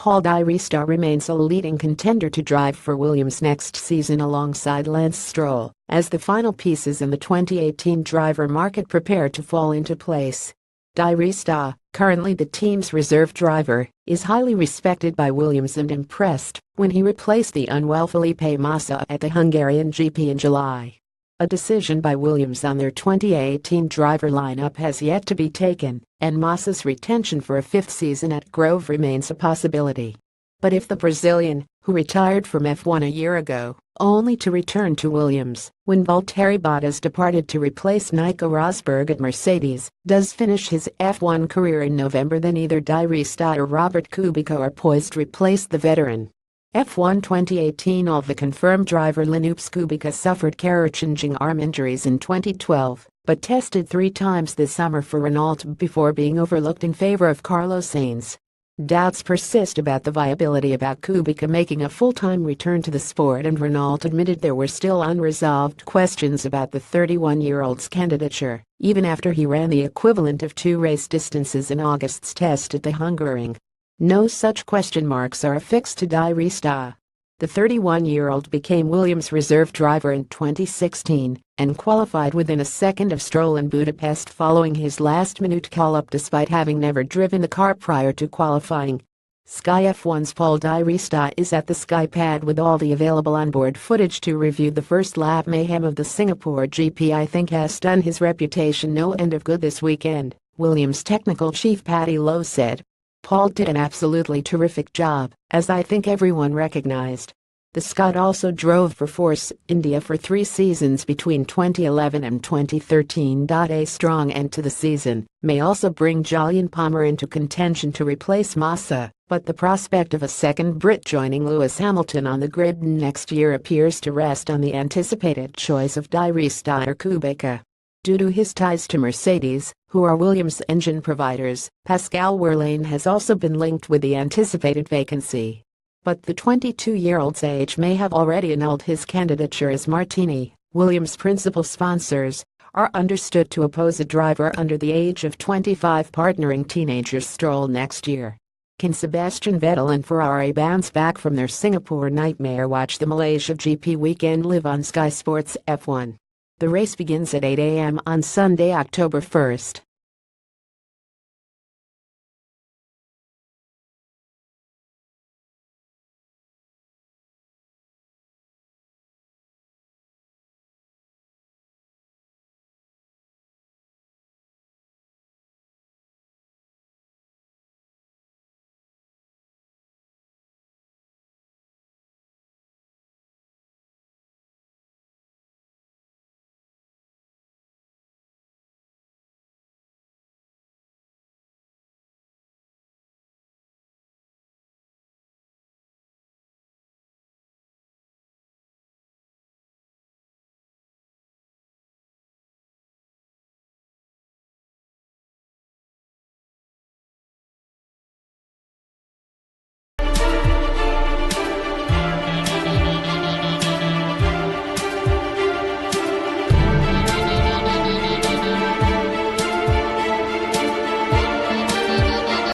Paul di Resta remains a leading contender to drive for Williams next season alongside Lance Stroll, as the final pieces in the 2018 driver market prepare to fall into place. Di Resta, currently the team's reserve driver, is highly respected by Williams and impressed when he replaced the unwell Felipe Massa at the Hungarian GP in July. A decision by Williams on their 2018 driver lineup has yet to be taken, and Massa's retention for a fifth season at Grove remains a possibility. But if the Brazilian, who retired from F1 a year ago, only to return to Williams when Valtteri Bottas departed to replace Nico Rosberg at Mercedes, does finish his F1 career in November, then either Di Resta or Robert Kubica are poised to replace the veteran. F1 2018 All the confirmed driver Lance Kubica suffered career-changing arm injuries in 2012, but tested 3 times this summer for Renault before being overlooked in favor of Carlos Sainz. Doubts persist about the viability about Kubica making a full-time return to the sport, and Renault admitted there were still unresolved questions about the 31-year-old's candidature, even after he ran the equivalent of 2 race distances in August's test at the Hungaroring. No such question marks are affixed to Di Resta. The 31-year-old became Williams' reserve driver in 2016 and qualified within a second of Stroll in Budapest following his last-minute call-up despite having never driven the car prior to qualifying. Sky F1's Paul di Resta is at the Sky pad with all the available onboard footage to review the first lap mayhem of the Singapore GP. "I think has done his reputation no end of good this weekend," Williams technical chief Paddy Lowe said. "Paul did an absolutely terrific job, as I think everyone recognized." The Scot also drove for Force India for 3 seasons between 2011 and 2013. A strong end to the season may also bring Jolyon Palmer into contention to replace Massa, but the prospect of a second Brit joining Lewis Hamilton on the grid next year appears to rest on the anticipated choice of Di Resta or Kubica. Due to his ties to Mercedes, who are Williams' engine providers, Pascal Wehrlein has also been linked with the anticipated vacancy. But the 22-year-old's age may have already annulled his candidature, as Martini, Williams' principal sponsors, are understood to oppose a driver under the age of 25 partnering teenager Stroll next year. Can Sebastian Vettel and Ferrari bounce back from their Singapore nightmare? Watch the Malaysia GP weekend live on Sky Sports F1. The race begins at 8 a.m. on Sunday, October 1st.